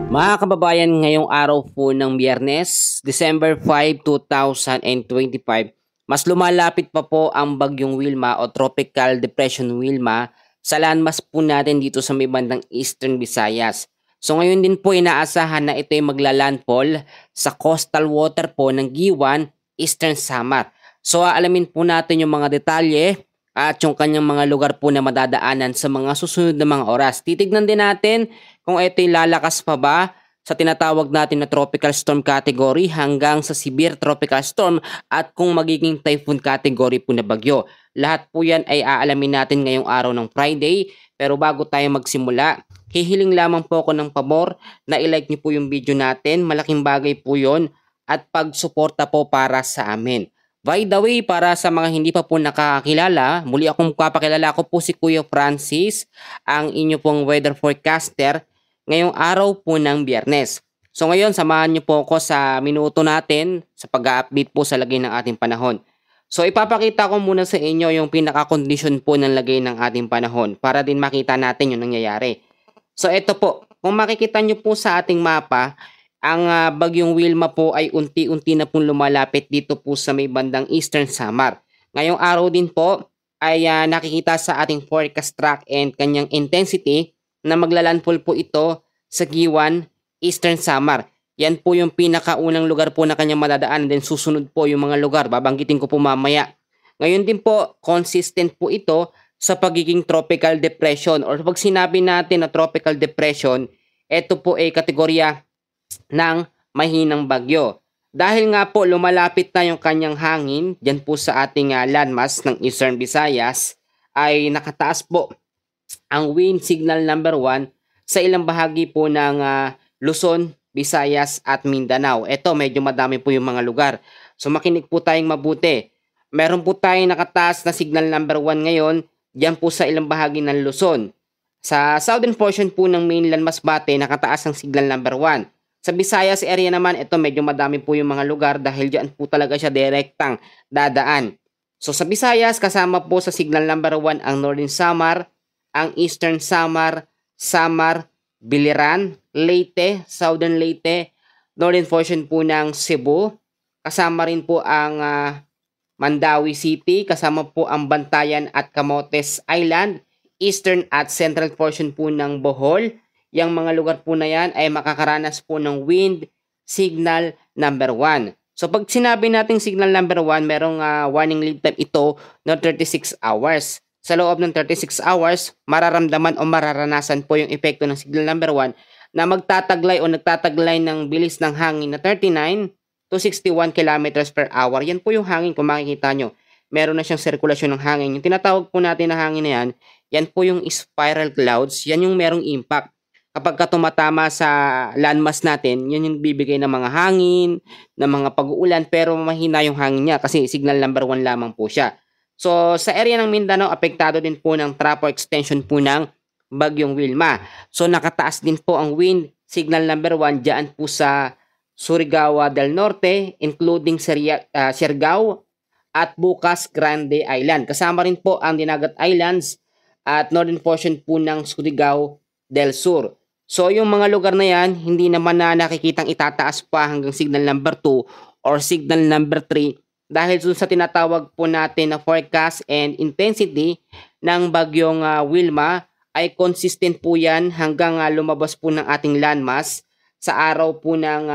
Mga kababayan, ngayong araw po ng Biyernes, December 5, 2025, mas lumalapit pa po ang bagyong Wilma o Tropical Depression Wilma sa landmass po natin dito sa may bandang Eastern Visayas. So ngayon din po inaasahan na ito ay maglalandfall sa coastal water po ng Giwan, Eastern Samar. So aalamin po natin yung mga detalye at yung kanyang mga lugar po na madadaanan sa mga susunod na mga oras. Titignan din natin kung ito'y lalakas pa ba sa tinatawag natin na tropical storm category hanggang sa severe tropical storm at kung magiging typhoon category po na bagyo. Lahat po yan ay aalamin natin ngayong araw ng Friday. Pero bago tayo magsimula, hihiling lamang po ako ng pabor na ilike niyo po yung video natin. Malaking bagay po yon at pagsuporta po para sa amin. By the way, para sa mga hindi pa po nakakilala, muli akong papakilala ko po si Kuya Francis, ang inyo pong weather forecaster ngayong araw po ng Biyernes. So ngayon, samahan niyo po ako sa minuto natin sa pag-update po sa lagay ng ating panahon. So ipapakita ko muna sa inyo yung pinaka-condition po ng lagay ng ating panahon para din makita natin yung nangyayari. So ito po, kung makikita niyo po sa ating mapa, ang bagyong Wilma po ay unti-unti na pong lumalapit dito po sa may bandang Eastern Samar. Ngayong araw din po ay nakikita sa ating forecast track and kanyang intensity na maglalandfall po ito sa Giwan, Eastern Samar. Yan po yung pinakaunang lugar po na kanyang madadaan, then susunod po yung mga lugar. Babanggitin ko po mamaya. Ngayon din po, consistent po ito sa pagiging tropical depression or pag sinabi natin na tropical depression, ito po ay kategorya ng mahinang bagyo. Dahil nga po lumalapit na yung kanyang hangin dyan po sa ating landmass ng Eastern Visayas, ay nakataas po ang wind signal number 1 sa ilang bahagi po ng Luzon, Visayas at Mindanao. Ito medyo madami po yung mga lugar. So makinig po tayong mabuti. Meron po tayong nakataas na signal number 1 ngayon dyan po sa ilang bahagi ng Luzon. Sa southern portion po ng mainland Masbate, nakataas ang signal number 1. Sa Visayas area naman, ito medyo madami po yung mga lugar dahil dyan po talaga siya direktang dadaan. So sa Visayas, kasama po sa signal number 1 ang Northern Samar, ang Eastern Samar, Samar, Biliran, Leyte, Southern Leyte, Northern portion po ng Cebu, kasama rin po ang Mandawi City, kasama po ang Bantayan at Camotes Island, Eastern at Central portion po ng Bohol. Yang mga lugar po na yan ay makakaranas po ng wind signal number 1. So pag sinabi nating signal number 1, merong warning lead time ito na 36 hours. Sa loob ng 36 hours, mararamdaman o mararanasan po yung epekto ng signal number 1 na magtataglay o nagtataglay ng bilis ng hangin na 39 to 61 kilometers per hour. Yan po yung hangin kung makikita nyo. Meron na siyang sirkulasyon ng hangin. Yung tinatawag po natin na hangin na yan, yan po yung spiral clouds. Yan yung merong impact. Kapag tumatama sa landmass natin, yun yung bibigay ng mga hangin, ng mga pag-uulan, pero mahina yung hangin niya kasi signal number 1 lamang po siya. So sa area ng Mindanao, apektado din po ng trough extension po ng bagyong Wilma. So nakataas din po ang wind signal number 1 dyan po sa Surigao del Norte, including Siargao at Bukas Grande Island. Kasama rin po ang Dinagat Islands at northern portion po ng Surigao del Sur. So yung mga lugar na yan, hindi naman na nakikitang itataas pa hanggang signal number 2 or signal number 3 dahil dun sa tinatawag po natin na forecast and intensity ng bagyong Wilma ay consistent po yan hanggang lumabas po ng ating landmass sa araw po ng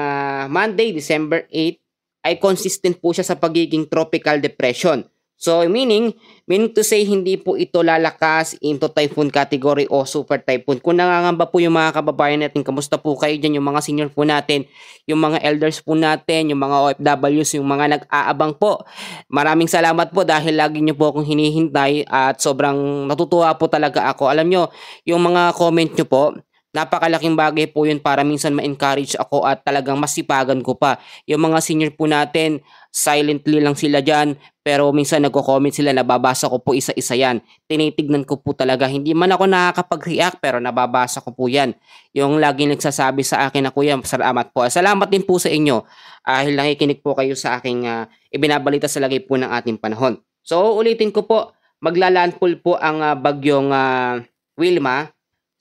Monday, December 8 ay consistent po siya sa pagiging tropical depression. So meaning to say hindi po ito lalakas into typhoon category o super typhoon. Kung nangangamba po yung mga kababayan natin, kamusta po kayo dyan, yung mga senior po natin, yung mga elders po natin, yung mga OFWs, yung mga nag-aabang po. Maraming salamat po dahil lagi nyo po akong hinihintay at sobrang natutuwa po talaga ako. Alam nyo, yung mga comment nyo po, napakalaking bagay po yun para minsan ma-encourage ako at talagang masipagan ko pa. Yung mga senior po natin, silently lang sila dyan, pero minsan nagko-comment sila, nababasa ko po isa-isa yan. Tinitignan ko po talaga, hindi man ako nakakapag-react pero nababasa ko po yan. Yung laging nagsasabi sa akin na kuya, salamat po. Salamat din po sa inyo dahil nakikinig po kayo sa aking ibinabalita sa lagay po ng ating panahon. So ulitin ko po, maglalandfall po ang bagyong Wilma.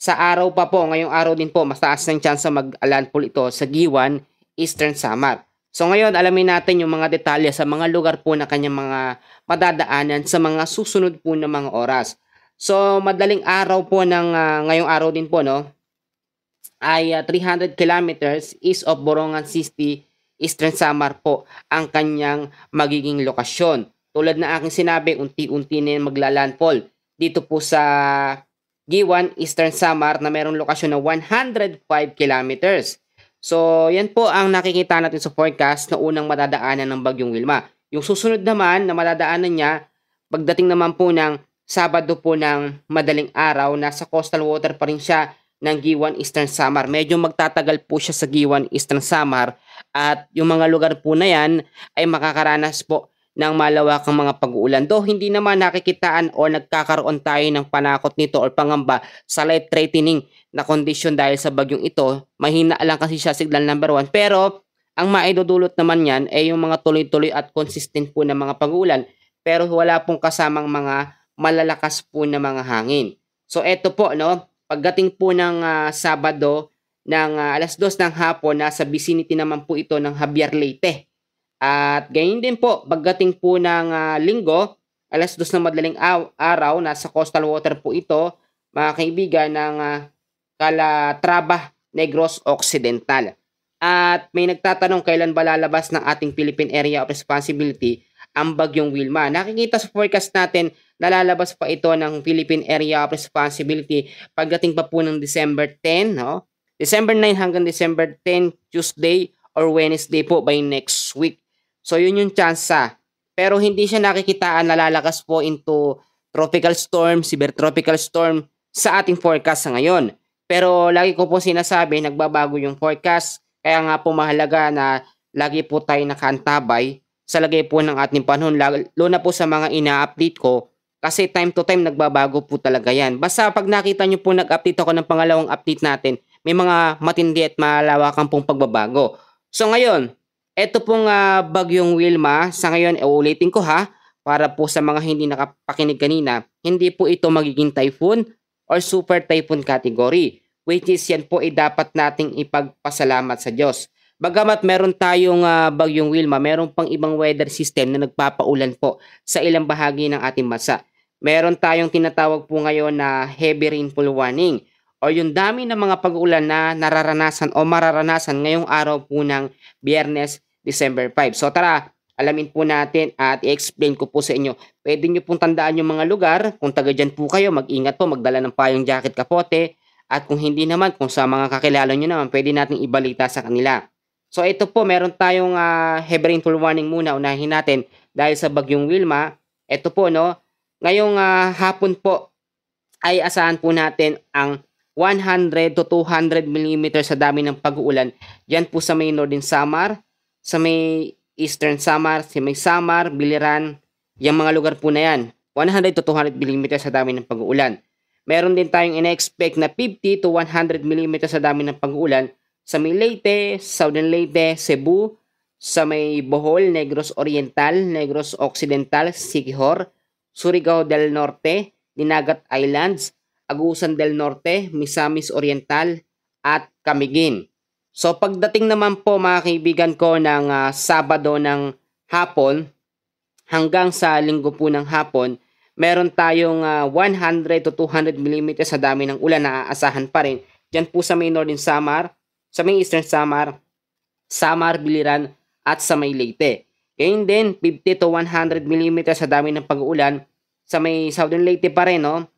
Sa araw pa po, ngayong araw din po, mas taas ng chance mag-landfall ito sa Giwan, Eastern Samar. So ngayon, alamin natin yung mga detalye sa mga lugar po na kanyang mga madadaanan sa mga susunod po na mga oras. So madaling araw po ng ngayong araw din po, no, ay 300 kilometers east of Borongan City, Eastern Samar po ang kanyang magiging lokasyon. Tulad na aking sinabi, unti-unti na maglalandfall dito po sa Giwan, Eastern Samar na mayroong lokasyon na 105 kilometers. So, yan po ang nakikita natin sa forecast na unang madadaanan ng bagyong Wilma. Yung susunod naman na madadaanan niya, pagdating naman po ng Sabado po ng madaling araw, nasa coastal water pa rin siya ng Giwan, Eastern Samar. Medyo magtatagal po siya sa Giwan, Eastern Samar at yung mga lugar po na yan ay makakaranas po ng malawakang mga pag-uulan. Though hindi naman nakikitaan o nagkakaroon tayo ng panakot nito o pangamba sa life-threatening na kondisyon dahil sa bagyong ito. Mahina lang kasi siya, signal number 1. Pero ang maidudulot naman yan ay yung mga tuloy-tuloy at consistent po na mga pag-uulan. Pero wala pong kasamang mga malalakas po na mga hangin. So eto po, no, pagdating po ng Sabado ng alas 2 ng hapon, nasa vicinity naman po ito ng Javier Leyte. At ganyan din po, pagdating po ng Linggo, alas 2 ng madaling araw, nasa coastal water po ito, mga kaibigan, ng Calatrava, Negros Occidental. At may nagtatanong kailan ba lalabas ng ating Philippine Area of Responsibility ang bagyong Wilma. Nakikita sa forecast natin na lalabas pa ito ng Philippine Area of Responsibility pagdating pa po ng December 10, no? December 9 hanggang December 10, Tuesday or Wednesday po by next week. So yun yung chance. Pero hindi siya nakikitaan na lalakas po into tropical storm, severe tropical storm sa ating forecast sa ngayon. Pero lagi ko po sinasabi, nagbabago yung forecast. Kaya nga po mahalaga na lagi po tayo nakaantabay sa lagay po ng ating panahon. Lalo na po sa mga ina-update ko. Kasi time to time nagbabago po talaga yan. Basta pag nakita nyo po nag-update ako ng pangalawang update natin, may mga matindi at malawakang pong pagbabago. So ngayon, eto pong bagyong Wilma, sa ngayon, ulitin ko para po sa mga hindi nakapakinig kanina, hindi po ito magiging typhoon or super typhoon category, which is yan po ay dapat nating ipagpasalamat sa Diyos. Bagamat meron tayong bagyong Wilma, meron pang ibang weather system na nagpapaulan po sa ilang bahagi ng ating bansa. Meron tayong tinatawag po ngayon na heavy rainfall warning o yung dami ng mga pag-ulan na nararanasan o mararanasan ngayong araw po ng Biyernes, December 5. So tara, alamin po natin at i-explain ko po sa inyo. Pwede nyo pong tandaan yung mga lugar. Kung taga dyan po kayo, mag-ingat po, magdala ng payong jacket, kapote. At kung hindi naman, kung sa mga kakilala nyo naman, pwede nating ibalita sa kanila. So ito po, meron tayong heavy rainfall warning muna. Unahin natin dahil sa bagyong Wilma. Ito po, no, ngayong hapon po ay asahan po natin ang 100 to 200 mm sa dami ng pag-uulan. Yan po sa may Northern Samar, sa may Eastern Samar, sa may Samar, Biliran, yung mga lugar po na yan. 100 to 200 mm sa dami ng pag-uulan. Meron din tayong ina-expect na 50 to 100 mm sa dami ng pag-uulan sa may Leyte, Southern Leyte, Cebu, sa may Bohol, Negros Oriental, Negros Occidental, Siquijor, Surigao del Norte, Dinagat Islands, Agusan del Norte, Misamis Oriental, at Camiguin. So pagdating naman po mga kaibigan ko ng Sabado ng hapon hanggang sa Linggo po ng hapon, meron tayong 100 to 200 mm sa dami ng ulan na aasahan pa rin. Diyan po sa may Northern Samar, sa may Eastern Samar, Samar, Biliran, at sa may Leyte. Ngayon din, 50 to 100 mm sa dami ng pag-uulan sa may Southern Leyte pa rin, no?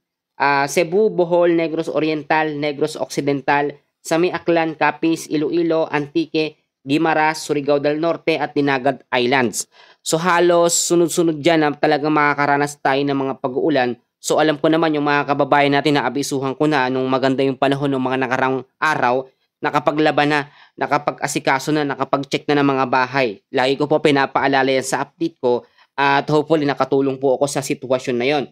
Cebu, Bohol, Negros Oriental, Negros Occidental, sa may Aklan, Capiz, Iloilo, Antique, Guimaras, Surigao del Norte at Dinagat Islands. So halos sunod-sunod dyan na talagang makakaranas tayo ng mga pag-uulan. So alam ko naman yung mga kababayan natin na abisuhan ko na nung maganda yung panahon ng mga nakarang araw, nakapaglaban na, nakapag-asikaso na, nakapag-check na ng mga bahay. Lagi ko po pinapaalala yan sa update ko at hopefully nakatulong po ako sa sitwasyon na yon.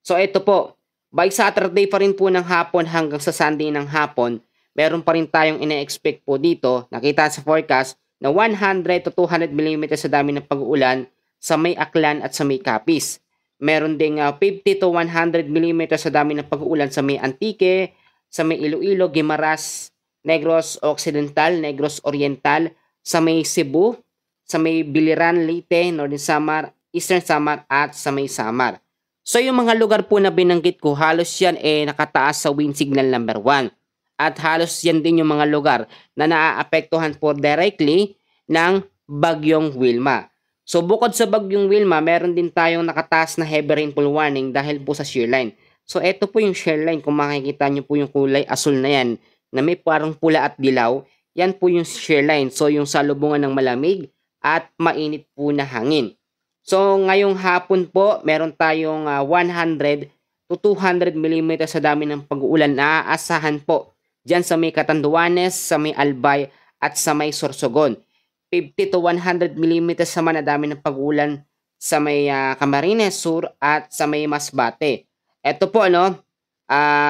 So ito po, by Saturday pa rin po ng hapon hanggang sa Sunday ng hapon, meron pa rin tayong ina-expect po dito, nakita sa forecast, na 100 to 200 mm sa dami ng pag-uulan sa may Aklan at sa may Capiz. Meron ding 50 to 100 millimeters sa dami ng pag-uulan sa may Antique, sa may Iloilo, Guimaras, Negros Occidental, Negros Oriental, sa may Cebu, sa may Biliran, Leyte, Northern Samar, Eastern Samar at sa may Samar. So yung mga lugar po na binanggit ko, halos yan nakataas sa wind signal number 1. At halos yan din yung mga lugar na naaapektuhan po directly ng Bagyong Wilma. So bukod sa Bagyong Wilma, meron din tayong nakataas na heavy rainfall warning dahil po sa shear line. So ito po yung shear line, kung makikita nyo po yung kulay asul na yan, na may parang pula at dilaw, yan po yung shear line. So yung salubungan ng malamig at mainit po na hangin. So ngayong hapon po, meron tayong 100 to 200 mm sa dami ng pag-uulan na aasahan po dyan sa may Catanduanes, sa may Albay at sa may Sorsogon. 50 to 100 mm naman na dami ng pag-ulan sa may Camarines Sur at sa may Masbate. Ito po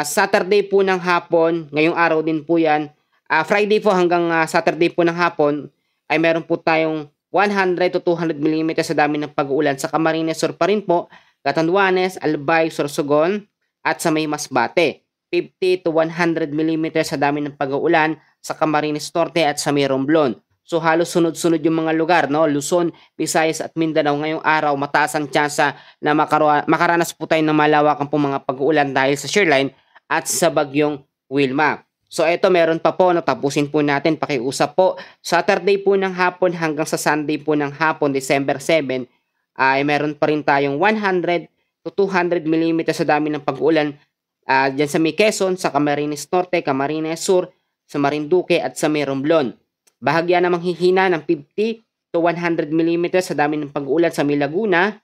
Saturday po ng hapon, ngayong araw din po yan. Friday po hanggang Saturday po ng hapon ay meron po tayong 100 to 200 mm sa dami ng pag-uulan sa Camarines Sur pa rin po, Catanduanes, Albay, Sorsogon at sa may Masbate. 50 to 100 mm sa dami ng pag-uulan sa Camarines Norte at sa may Romblon. So halos sunod-sunod yung mga lugar, no? Luzon, Visayas at Mindanao ngayong araw, mataas ang tsansa na makaranas po tayo ng malawakang po mga pag-uulan dahil sa shear line at sa Bagyong Wilma. So ito meron pa po, tapusin po natin, pakiusap po. Saturday po ng hapon hanggang sa Sunday po ng hapon, December 7, ay meron pa rin tayong 100 to 200 mm sa dami ng pag-uulan dyan sa may Quezon, sa Camarines Norte, Camarines Sur, sa Marinduque at sa may Romblon. Bahagya namang hihina ng 50 to 100 mm sa dami ng pag-uulan sa may Laguna,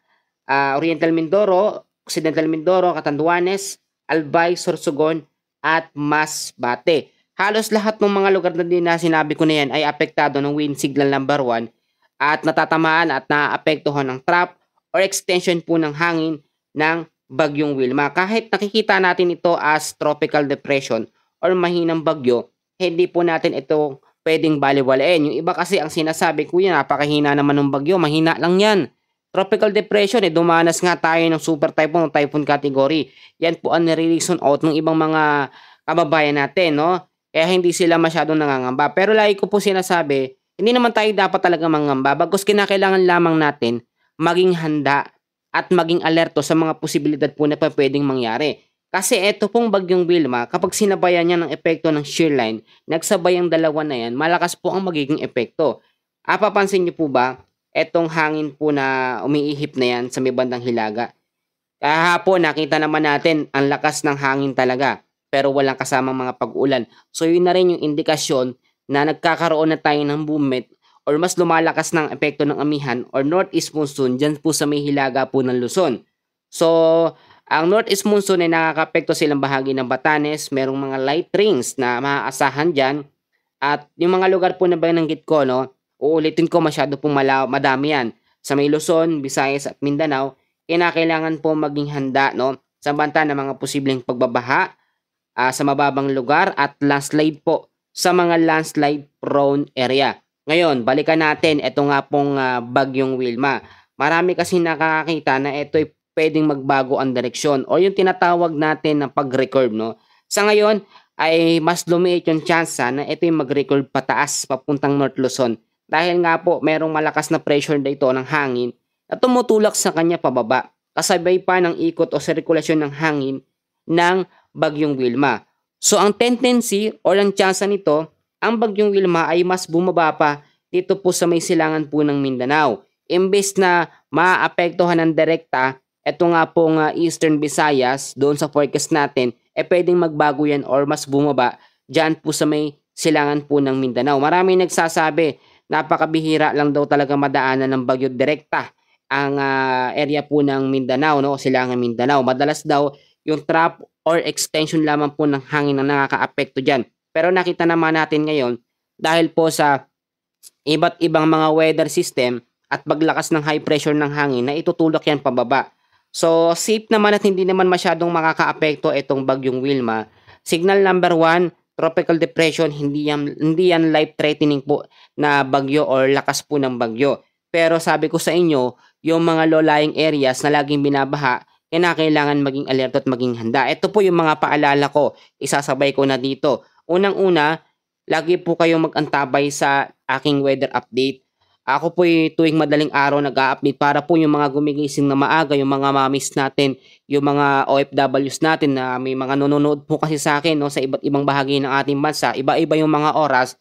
Oriental Mindoro, Occidental Mindoro, Catanduanes, Albay, Sorsogon at Masbate. Halos lahat ng mga lugar na din na sinabi ko na yan ay apektado ng wind signal number 1 at natatamaan at naaapektuhan ng trap or extension po ng hangin ng Bagyong Wilma. Kahit nakikita natin ito as tropical depression or mahinang bagyo, hindi po natin ito pwedeng baliwalain. Yung iba kasi ang sinasabi, kuya, napakahina naman ng bagyo, mahina lang yan. Tropical depression, dumanas nga tayo ng super typhoon, typhoon category. Yan po ang nire-reason out ng ibang mga kababayan natin, no? Kaya hindi sila masyadong nangangamba. Pero lagi ko po sinasabi, hindi naman tayo dapat talaga mangamba. Bagkus kinakailangan lamang natin maging handa at maging alerto sa mga posibilidad po na pwedeng mangyari. Kasi eto pong Bagyong Wilma, kapag sinabayan niya ng epekto ng shear line, nagsabay ang dalawa na yan, malakas po ang magiging epekto. Papansin niyo po ba, etong hangin po na umiihip na yan sa may bandang Hilaga. Kahapon, nakita naman natin ang lakas ng hangin talaga, pero walang kasamang mga pag-ulan. So yun na rin yung indikasyon na nagkakaroon na tayo ng movement or mas lumalakas ng epekto ng amihan or northeast monsoon dyan po sa may Hilaga po ng Luzon. So, ang northeast monsoon ay nakakapekto silang bahagi ng Batanes, merong mga light rains na maaasahan dyan. At yung mga lugar po na binanggit ko, uulitin ko, masyado pong madami yan. Sa may Luzon, Visayas at Mindanao, kinakailangan po maging handa sa banta ng mga posibleng pagbabaha sa mababang lugar at landslide po sa mga landslide prone area. Ngayon, balikan natin ito nga pong Bagyong Wilma. Marami kasi nakakita na ito ay pwedeng magbago ang direksyon o yung tinatawag natin na pag-recurve. Sa ngayon ay mas lumiit yung tsansa na ito yung mag-recurve pataas papuntang North Luzon dahil nga po merong malakas na pressure dito ng hangin na tumutulak sa kanya pababa kasabay pa ng ikot o sirkulasyon ng hangin ng Bagyong Wilma. So ang tendency o ang tsansa nito, ang Bagyong Wilma ay mas bumaba pa dito po sa may silangan po ng Mindanao. Imbes na maapektuhan ng direkta ito nga pong Eastern Visayas, doon sa forecast natin, pwedeng magbago yan or mas bumaba dyan po sa may silangan po ng Mindanao. Marami nagsasabi, napakabihira lang daw talaga madaanan ng bagyo direkta ang area po ng Mindanao, silangan Mindanao. Madalas daw yung trap or extension lamang po ng hangin na nakakaapekto dyan. Pero nakita naman natin ngayon, dahil po sa iba't ibang mga weather system at paglakas ng high pressure ng hangin na itutulak yan pababa. So, safe naman at hindi naman masyadong makakaapekto itong Bagyong Wilma. Signal number 1, tropical depression, hindi yan life-threatening po na bagyo or lakas po ng bagyo. Pero sabi ko sa inyo, yung mga low-lying areas na laging binabaha, kailangan maging alerto at maging handa. Ito po yung mga paalala ko, isasabay ko na dito. Unang-una, lagi po kayong mag-antabay sa aking weather update. Ako po tuwing madaling araw nag-a-update para po yung mga gumigising na maaga, yung mga mamis natin, yung mga OFWs natin na may mga nanonood po kasi sa akin, no, sa iba't ibang bahagi ng ating bansa. Iba-iba yung mga oras.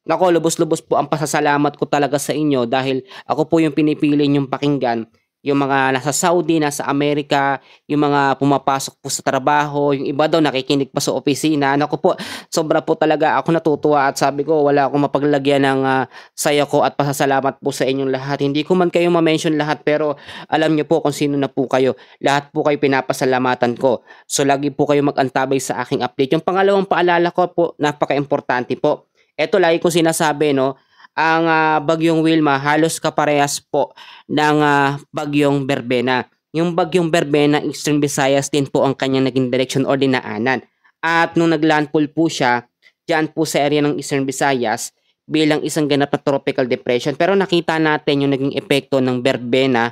Nako, lubos-lubos po ang pasasalamat ko talaga sa inyo dahil ako po yung pinipili niyong pakinggan. Yung mga nasa Saudi, nasa Amerika, yung mga pumapasok po sa trabaho, yung iba daw nakikinig pa sa opisina. Naku po, sobra po talaga ako natutuwa at sabi ko wala akong mapaglagyan ng saya ko at pasasalamat po sa inyong lahat. Hindi ko man kayo ma-mention lahat pero alam niyo po kung sino na po kayo. Lahat po kayo pinapasalamatan ko. So lagi po kayo mag-antabay sa aking update. Yung pangalawang paalala ko po, napaka-importante po. Ito lagi ko sinasabi, no, ang bagyong Wilma halos kaparehas po ng bagyong Berbena. Yung bagyong Berbena, Eastern Visayas din po ang kanyang naging direction or dinaanan. At nung naglandfall po siya, dyan po sa area ng Eastern Visayas bilang isang ganap na tropical depression. Pero nakita natin yung naging epekto ng Berbena,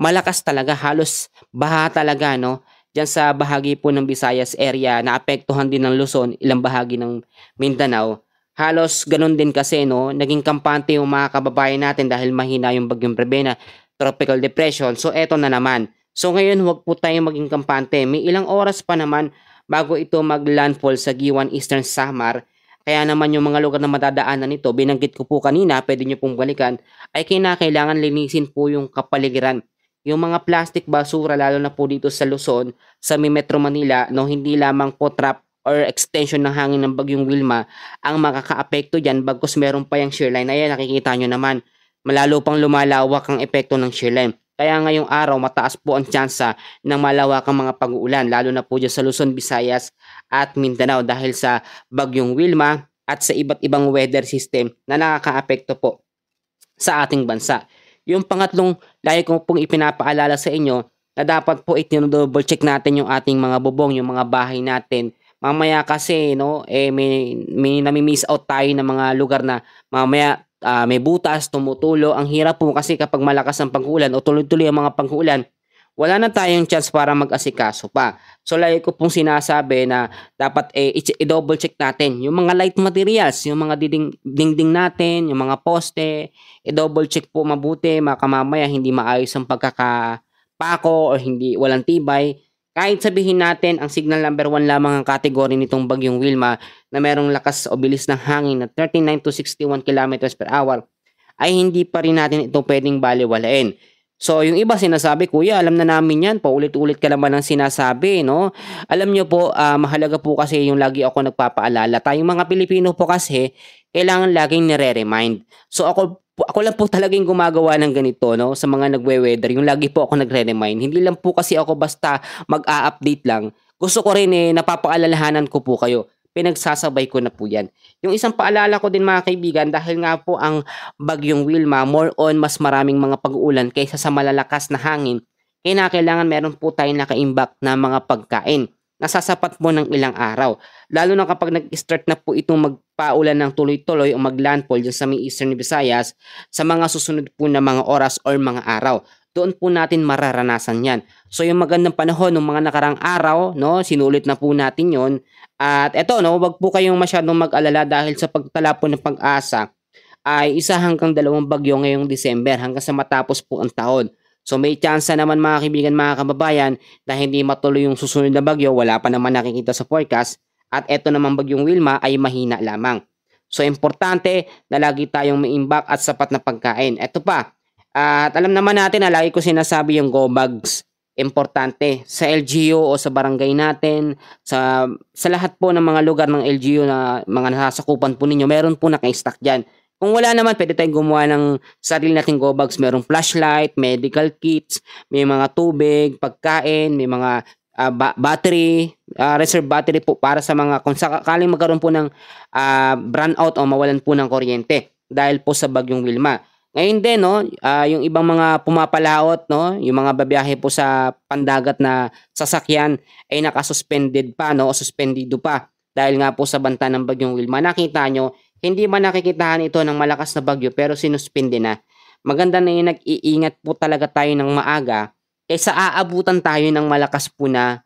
malakas talaga, halos baha talaga, no? Diyan sa bahagi po ng Visayas area, naapektuhan din ng Luzon, ilang bahagi ng Mindanao. Halos ganun din kasi, no, naging kampante yung mga kababayan natin dahil mahina yung bagyong Berbena, tropical depression. So eto na naman. So ngayon huwag po tayong maging kampante. May ilang oras pa naman bago ito mag-landfall sa Giwan Eastern Samar. Kaya naman yung mga lugar na madadaanan nito, binanggit ko po kanina, pwede nyo pong balikan, ay kailangan linisin po yung kapaligiran. Yung mga plastic basura, lalo na po dito sa Luzon, sa Metro Manila, no, hindi lamang po trap or extension ng hangin ng bagyong Wilma ang makakaapekto dyan bagkus meron pa yung shear line. Ayan, nakikita nyo naman, malalo pang lumalawak ang epekto ng shear line. Kaya ngayong araw, mataas po ang tsansa ng malawakang mga pag-uulan, lalo na po dyan sa Luzon, Visayas at Mindanao dahil sa bagyong Wilma at sa iba't ibang weather system na nakakaapekto po sa ating bansa. Yung pangatlong lagi ko pong ipinapaalala sa inyo na dapat po i-double check natin yung ating mga bubong, yung mga bahay natin. Mamaya kasi, no, may nami-miss out tayo ng mga lugar na mamaya may butas, tumutulo. Ang hirap po kasi kapag malakas ang pag-ulan o tuloy-tuloy ang mga pag-ulan, wala na tayong chance para mag-asikaso pa. So lagi ko pong sinasabi na dapat i-double check natin yung mga light materials, yung mga dingding natin, yung mga poste, i-double check po mabuti, mamaya hindi maayos ang pagkakapako o hindi walang tibay. Kahit sabihin natin ang signal number 1 lamang ang kategory nitong bagyong Wilma na merong lakas o bilis ng hangin na 39 to 61 kilometers per hour, ay hindi pa rin natin ito pwedeng baliwalain. So yung iba sinasabi, kuya, alam na namin yan, paulit-ulit ka naman ang sinasabi, no? Alam nyo po, mahalaga po kasi yung lagi ako nagpapaalala. Tayong mga Pilipino po kasi, kailangan laging nire-remind. So ako lang po talagang gumagawa ng ganito, no, sa mga nagwe-weather, yung lagi po ako nagre-remind. Hindi lang po kasi ako basta mag-a-update lang. Gusto ko rin napapaalalahanan ko po kayo. Pinagsasabay ko na po yan. Yung isang paalala ko din mga kaibigan, dahil nga po ang bagyong Wilma, more on mas maraming mga pag-uulan kaysa sa malalakas na hangin, kailangan meron po tayong nakaimbak na mga pagkain. Nasasapat mo ng ilang araw. Lalo na kapag nag-start na po itong magpaulan ng tuloy-tuloy o mag-landfall dyan sa may Eastern Visayas sa mga susunod po na mga oras or mga araw. Doon po natin mararanasan yan. So yung magandang panahon ng mga nakarang araw, no, sinulit na po natin yon. At eto, no, wag po kayong masyadong mag-alala dahil sa pagtala po ng Pag-asa ay 1 hanggang 2 bagyo ngayong December hanggang sa matapos po ang taon. So may chance naman mga kaibigan, mga kababayan, na hindi matuloy yung susunod na bagyo, wala pa naman nakikita sa forecast. At eto naman bagyong Wilma ay mahina lamang. So importante na lagi tayong may imbak at sapat na pagkain. Eto pa, at alam naman natin na lagi ko sinasabi yung go bags. Importante sa LGU o sa barangay natin, sa lahat po ng mga lugar ng LGU na mga nasasakupan po ninyo, meron po naka-stock dyan. Kung wala naman, pwede tayong gumawa ng sarili nating go bags. Merong flashlight, medical kits, may mga tubig, pagkain, may mga battery, reserve battery po para sa mga kung sakaling magkaroon po ng brownout o mawalan po ng kuryente dahil po sa bagyong Wilma. Ngayon din, no, yung ibang mga pumapalaot, no, yung mga babiyahe po sa pandagat na sasakyan ay nakasuspended pa, no, o suspendido pa dahil nga po sa banta ng bagyong Wilma. Nakita nyo, hindi man nakikitahan ito ng malakas na bagyo pero sinuspende na. maganda na yung nag-iingat po talaga tayo ng maaga kaysa aabutan tayo ng malakas po na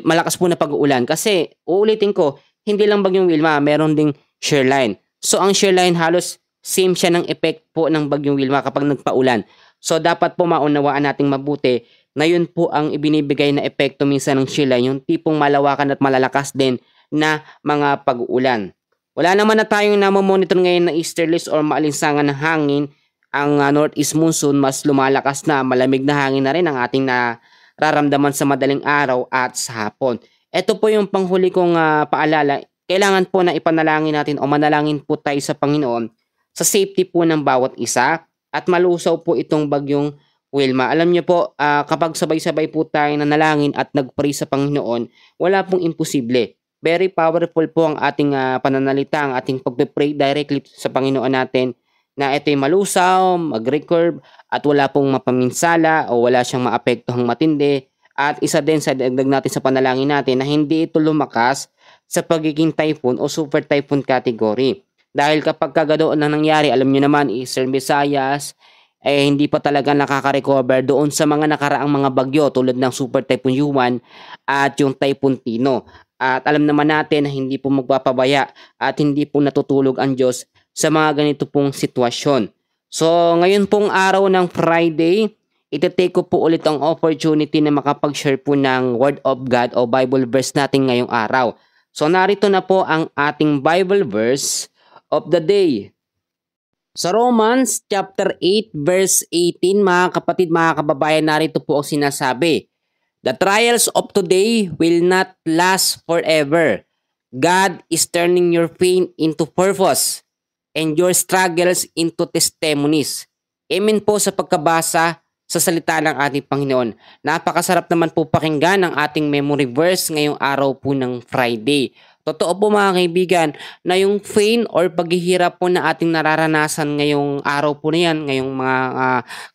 malakas po na pag-uulan. Kasi uulitin ko, hindi lang Bagyong Wilma, meron ding shoreline. So ang shoreline halos same siya ng effect po ng Bagyong Wilma kapag nagpaulan. So dapat po maunawaan nating mabuti na yun po ang ibinibigay na epekto minsan ng shoreline, yung tipong malawakan at malalakas din na mga pag-uulan. Wala naman na tayong namomonitor ngayon na easterlies or maalinsangan ng hangin. Ang northeast monsoon mas lumalakas na, malamig na hangin na rin ang ating nararamdaman sa madaling araw at sa hapon. Ito po yung panghuli kong paalala. Kailangan po na ipanalangin natin o manalangin po tayo sa Panginoon sa safety po ng bawat isa at malusaw po itong Bagyong Wilma. Alam niyo po, kapag sabay-sabay po tayo nanalangin at nagpray sa Panginoon, wala pong imposible. Very powerful po ang ating pananalita, ang ating pagpe-pray directly sa Panginoon natin na ito'y malusaw, mag-recurve at wala pong mapaminsala o wala siyang maapektuhang matindi. At isa din sa dagdag natin sa panalangin natin na hindi ito lumakas sa pagiging typhoon o super typhoon category. Dahil kapag kaganoon na nangyari, alam niyo naman, Eastern Visayas, hindi pa talaga nakaka-recover doon sa mga nakaraang mga bagyo tulad ng Super Typhoon Yuan at yung Typhoon Tino. At alam naman natin na hindi po magpapabaya at hindi po natutulog ang Diyos sa mga ganito pong sitwasyon. So ngayon pong araw ng Friday, iti-take ko po ulit ang opportunity na makapag-share po ng Word of God o Bible verse natin ngayong araw. So narito na po ang ating Bible verse of the day. Sa Romans chapter 8 verse 18, mga kapatid, mga kababayan, narito po ang sinasabi. The trials of today will not last forever. God is turning your pain into purpose and your struggles into testimonies. Amen po sa pagkabasa sa salita ng ating Panginoon. Napakasarap naman po pakinggan ang ating memory verse ngayong araw po ng Friday. Totoo po mga kaibigan na yung pain or paghihirap po na ating nararanasan ngayong araw po na yan, ngayong mga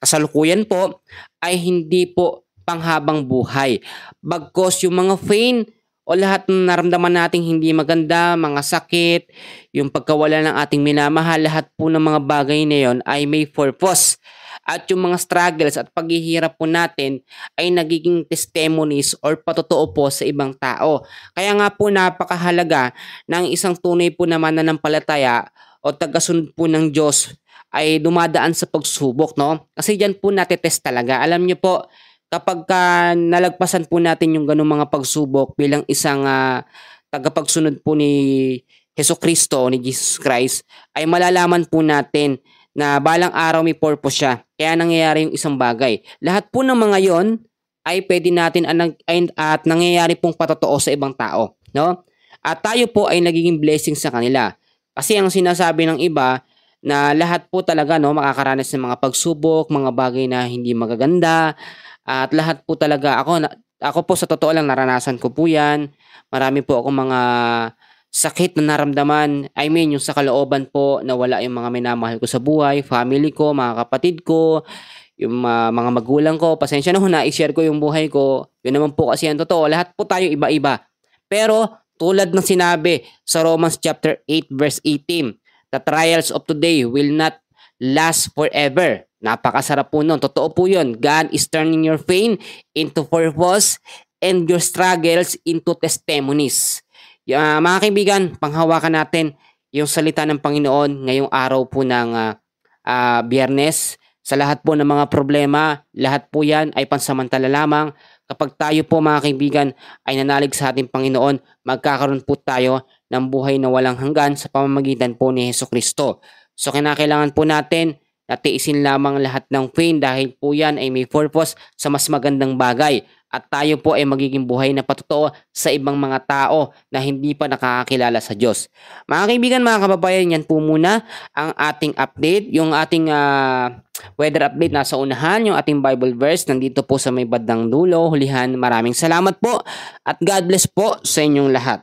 kasalukuyan po, ay hindi po panghabang buhay. Bagkos yung mga pain o lahat ng naramdaman nating hindi maganda, mga sakit, yung pagkawala ng ating minamahal, lahat po ng mga bagay na yon ay may purpose. At yung mga struggles at paghihirap po natin ay nagiging testimonies or patotoo po sa ibang tao. Kaya nga po napakahalaga ng isang tunay po na mananampalataya o tagasunod po ng Diyos ay dumadaan sa pagsubok, no? Kasi diyan po natetest talaga. Alam niyo po, kapag nalagpasan po natin yung ganung mga pagsubok bilang isang tagapagsunod po ni Jesucristo o ni Jesus Christ, ay malalaman po natin na balang araw may purpose siya. Kaya nangyayari yung isang bagay. Lahat po ng mga yon ay pwede natin at nangyayari pong patotoo sa ibang tao, no? At tayo po ay nagiging blessing sa kanila. Kasi ang sinasabi ng iba na lahat po talaga, no, makakaranas ng mga pagsubok, mga bagay na hindi magaganda, at lahat po talaga ako po sa totoo lang naranasan ko po 'yan. Marami po akong mga sakit na naramdaman, I mean yung sa kalooban po na wala yung mga minamahal ko sa buhay, family ko, mga kapatid ko, yung mga magulang ko. Pasensya na ho na i-share ko yung buhay ko. Yun naman po kasi ang totoo. Lahat po tayo iba-iba. Pero tulad ng sinabi sa Romans chapter 8 verse 18, the trials of today will not last forever. Napakasarap po nun. Totoo po yun. God is turning your pain into purpose and your struggles into testimonies. Mga kaibigan, panghawakan natin yung salita ng Panginoon ngayong araw po ng Biyernes. Sa lahat po ng mga problema, lahat po yan ay pansamantala lamang. Kapag tayo po mga kaibigan ay nanalig sa ating Panginoon, magkakaroon po tayo ng buhay na walang hanggan sa pamamagitan po ni Jesucristo. So kinakailangan po natin na tiisin lamang lahat ng pain dahil po yan ay may purpose sa mas magandang bagay. At tayo po ay magiging buhay na patotoo sa ibang mga tao na hindi pa nakakakilala sa Diyos. Mga kaibigan, mga kababayan, yan po muna ang ating update. Yung ating weather update nasa unahan, yung ating Bible verse nandito po sa may bandang dulo, hulihan. Maraming salamat po at God bless po sa inyong lahat.